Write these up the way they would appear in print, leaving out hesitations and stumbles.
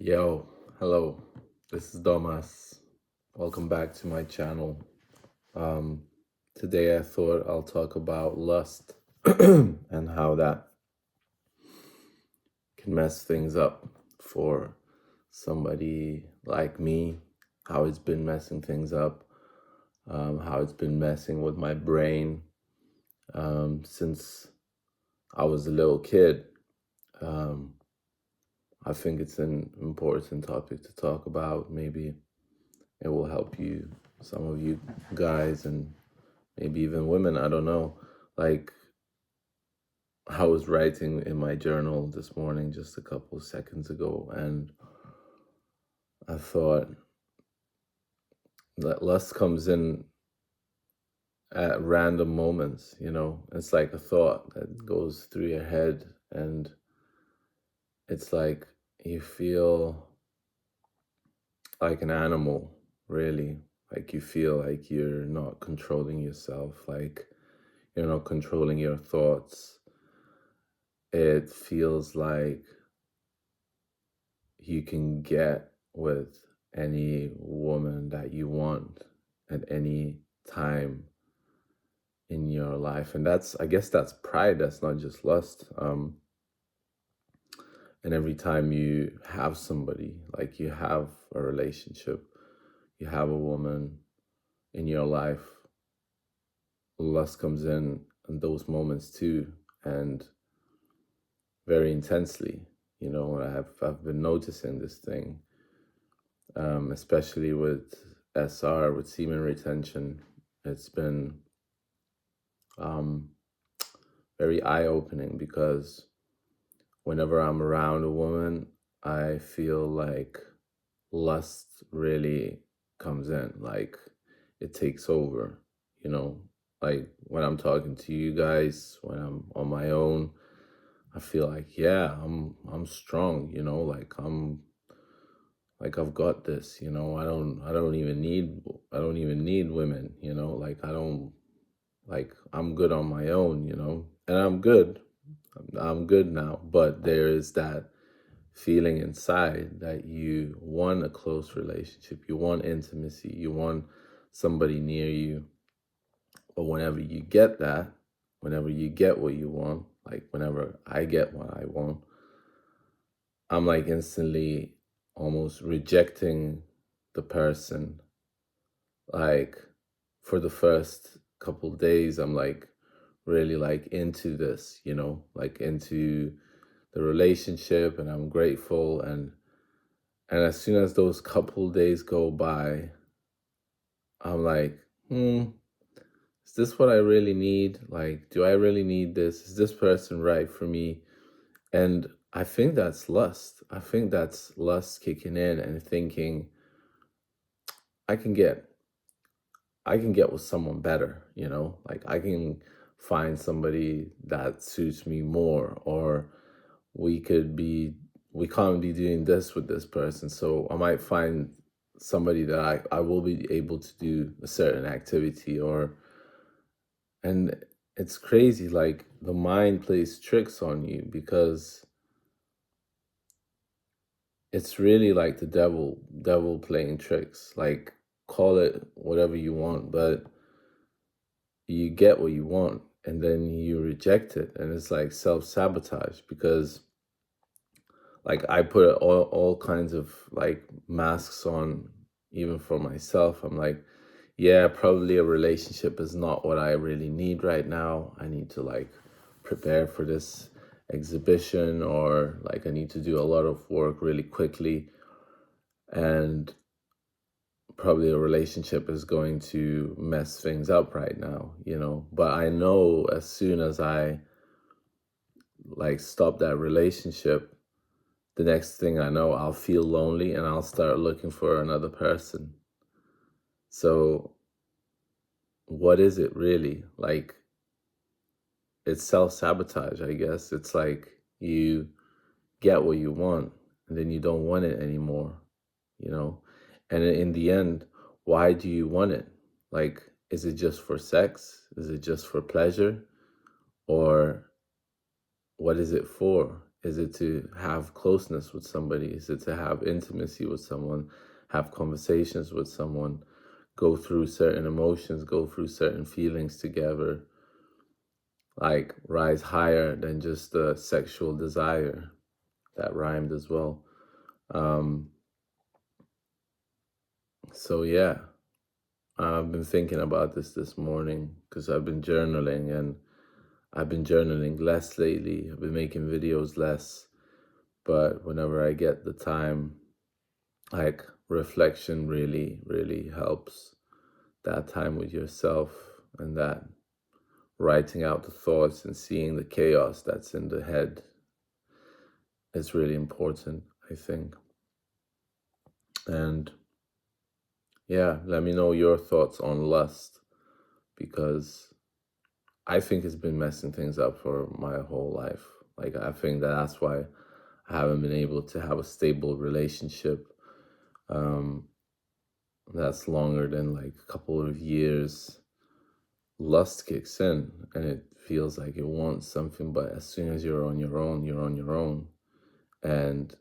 Yo, hello. This is Domas. Welcome back to my channel. Um, Today I thought I'll talk about lust and how that can mess things up for somebody like me, how it's been messing things up, how it's been messing with my brain since I was a little kid. Um, I think it's an important topic to talk about. Maybe it will help you, some of you guys, and maybe even women. I don't know. Like, I was writing in my journal this morning just a couple of seconds ago, and I thought that lust comes in at random moments. It's like a thought that goes through your head, and it's like you feel like an animal, really. Like you feel like you're not controlling yourself, like you're not controlling your thoughts. It feels like you can get with any woman that you want at any time in your life. And I guess that's pride. That's not just lust. And every time you have somebody, like you have a relationship, you have a woman in your life, lust comes in those moments too, and very intensely. I've been noticing this thing, especially with SR, with semen retention. It's been very eye-opening because whenever I'm around a woman, I feel like lust really comes in, like it takes over, like when I'm talking to you guys, when I'm on my own, I feel like, yeah, I'm strong, like I've got this, I don't even need women, like I'm good on my own, and I'm good now, but there is that feeling inside that you want a close relationship, you want intimacy, you want somebody near you. But whenever you get what you want, like whenever I get what I want, I'm like instantly almost rejecting the person. Like for the first couple days, I'm like really like into this, like into the relationship, and I'm grateful. And as soon as those couple days go by, I'm like, is this what I really need? Like, do I really need this? Is this person right for me? And I think that's lust. I think that's lust kicking in and thinking, I can get with someone better, like I can find somebody that suits me more, or we could be, we can't be doing this with this person. So I might find somebody that I will be able to do a certain activity, and it's crazy. Like the mind plays tricks on you because it's really like the devil playing tricks. Like call it whatever you want, but you get what you want and then you reject it, and it's like self-sabotage because like I put all kinds of like masks on, even for myself. I'm like, yeah, probably a relationship is not what I really need right now. I need to like prepare for this exhibition, or like I need to do a lot of work really quickly, and probably a relationship is going to mess things up right now, but I know as soon as I like stop that relationship, the next thing I know, I'll feel lonely and I'll start looking for another person. So what is it really? Like, it's self-sabotage, I guess. It's like you get what you want and then you don't want it anymore, you know? And in the end, why do you want it? Like, is it just for sex? Is it just for pleasure? Or what is it for? Is it to have closeness with somebody? Is it to have intimacy with someone, have conversations with someone, go through certain emotions, go through certain feelings together, like rise higher than just the sexual desire? That rhymed as well. Um, so yeah, I've been thinking about this morning because I've been journaling, and I've been journaling less lately. I've been making videos less, but whenever I get the time, like reflection really, really helps. That time with yourself and that writing out the thoughts and seeing the chaos that's in the head is really important, I think. And yeah, let me know your thoughts on lust, because I think it's been messing things up for my whole life. Like, I think that's why I haven't been able to have a stable relationship um, that's longer than like a couple of years. Lust kicks in and it feels like it wants something, but as soon as you're on your own, you're on your own. And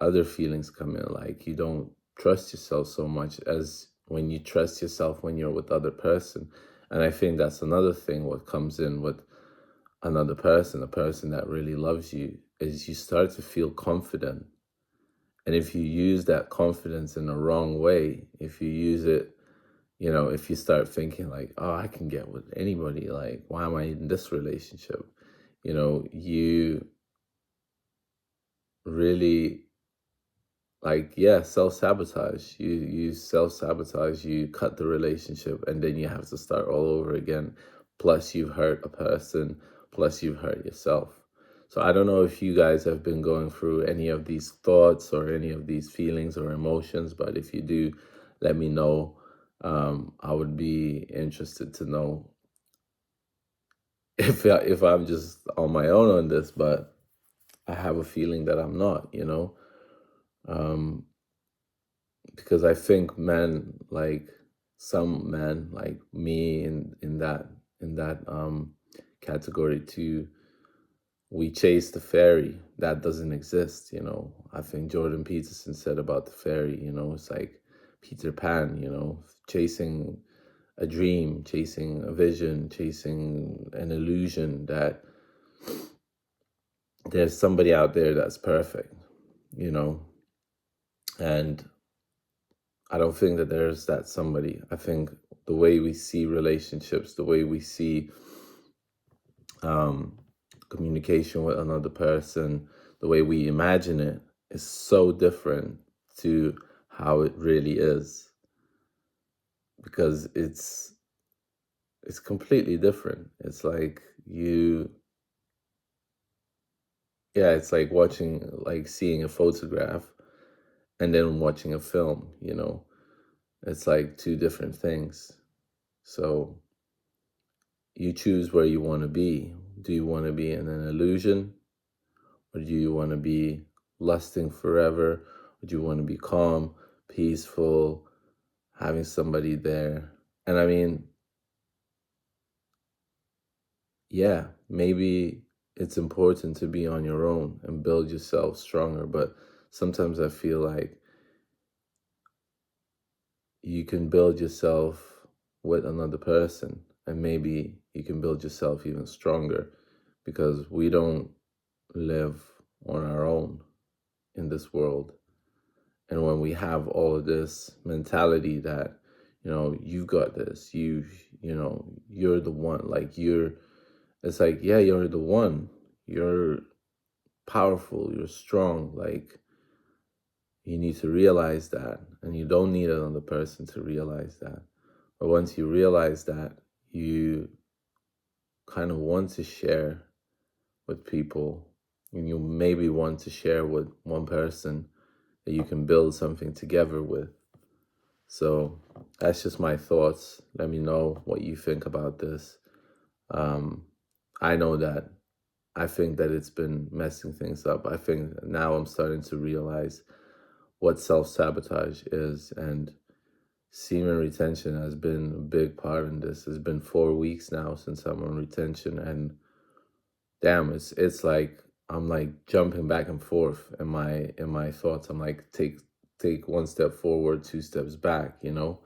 other feelings come in, like you don't trust yourself so much as when you trust yourself when you're with other person. And I think that's another thing what comes in with another person, a person that really loves you, is you start to feel confident. And if you use that confidence in the wrong way, if you use it, if you start thinking like, oh, I can get with anybody, like, why am I in this relationship? You really, like, yeah, self-sabotage. You self-sabotage, you cut the relationship, and then you have to start all over again. Plus you've hurt a person, plus you've hurt yourself. So I don't know if you guys have been going through any of these thoughts or any of these feelings or emotions, but if you do, let me know. I would be interested to know if I'm just on my own on this, but I have a feeling that I'm not. Um, because I think men, like some men like me in that category too, we chase the fairy that doesn't exist. I think Jordan Peterson said about the fairy, it's like Peter Pan, chasing a dream, chasing a vision, chasing an illusion that there's somebody out there that's perfect, and I don't think that there's that somebody. I think the way we see relationships, the way we see um, communication with another person, the way we imagine it is so different to how it really is, because it's completely different. It's like it's like seeing a photograph and then watching a film. It's like two different things. So you choose where you want to be. Do you want to be in an illusion? Or do you want to be lusting forever? Or do you want to be calm, peaceful, having somebody there? And I mean, yeah, maybe it's important to be on your own and build yourself stronger. But sometimes I feel like you can build yourself with another person, and maybe you can build yourself even stronger, because we don't live on our own in this world. And when we have all of this mentality that, you've got this, you're the one, like it's like, yeah, you're the one, you're powerful, you're strong, like you need to realize that, and you don't need another person to realize that. But once you realize that, you kind of want to share with people, and you maybe want to share with one person that you can build something together with. So that's just my thoughts. Let me know what you think about this. Um, I know that I think that it's been messing things up. I think now I'm starting to realize what self-sabotage is, and semen retention has been a big part in this. It's been 4 weeks now since I'm on retention, and damn, it's like I'm like jumping back and forth in my thoughts. I'm like, take one step forward, two steps back, you know?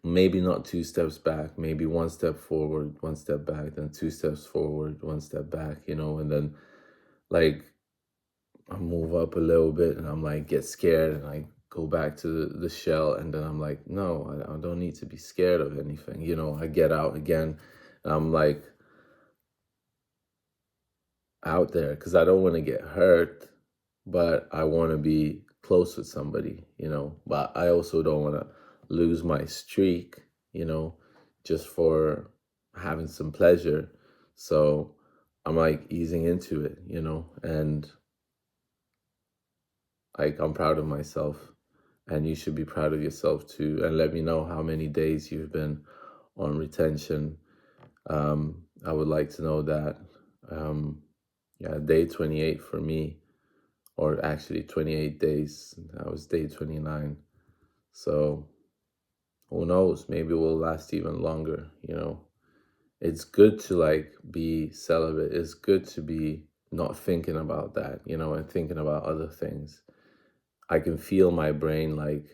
Maybe not two steps back, maybe one step forward, one step back, then two steps forward, one step back, you know, and then like I move up a little bit and I'm like get scared and I go back to the shell, and then I'm like, no, I don't need to be scared of anything, you know. I get out again and I'm like out there because I don't want to get hurt, but I want to be close with somebody, you know. But I also don't want to lose my streak, you know, just for having some pleasure. So I'm like easing into it, you know, and like I'm proud of myself, and you should be proud of yourself too. And let me know how many days you've been on retention. I would like to know that. Yeah, day 28 for me, or actually 28 days. I was day 29. So who knows? Maybe it will last even longer, you know. It's good to like be celibate. It's good to be not thinking about that, you know, and thinking about other things. I can feel my brain like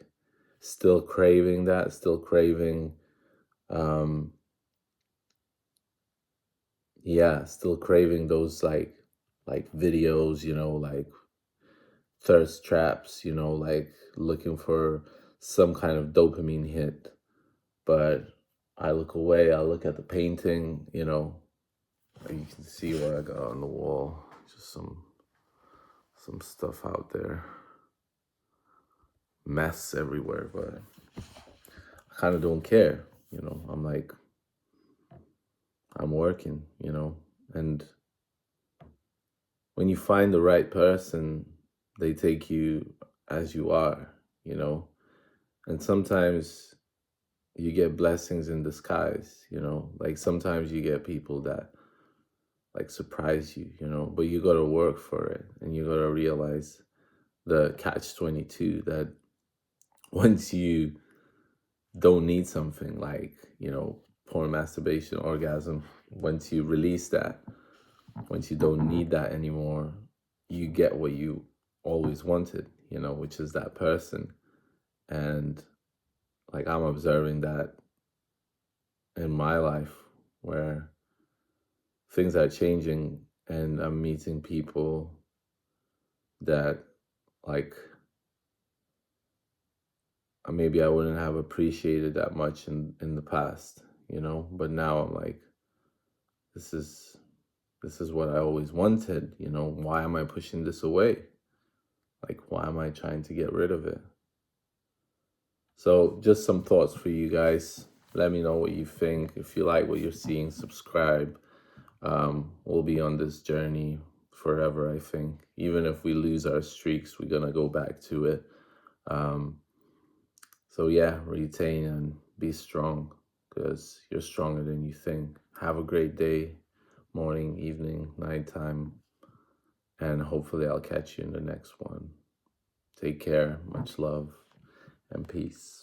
still craving that, still craving, um, yeah, still craving those like videos, you know, like thirst traps, you know, like looking for some kind of dopamine hit. But I look away, I look at the painting, you know, you can see what I got on the wall, just some stuff out there, mess everywhere, but I kind of don't care, you know. I'm like, I'm working, you know, and when you find the right person, they take you as you are, you know, and sometimes you get blessings in disguise, you know, like sometimes you get people that like surprise you, you know, but you got to work for it, and you got to realize the catch-22 that once you don't need something like, you know, porn, masturbation, orgasm, once you release that, once you don't need that anymore, you get what you always wanted, you know, which is that person. And like I'm observing that in my life where things are changing and I'm meeting people that like maybe I wouldn't have appreciated that much in the past, you know, but now I'm like, this is this is what I always wanted, you know. Why am I pushing this away? Like, why am I trying to get rid of it? So just some thoughts for you guys. Let me know what you think. If you like what you're seeing, subscribe. We'll be on this journey forever, I think. Even if we lose our streaks, we're gonna go back to it. Um, so yeah, retain and be strong, because you're stronger than you think. Have a great day, morning, evening, nighttime, and hopefully I'll catch you in the next one. Take care, much love, and peace.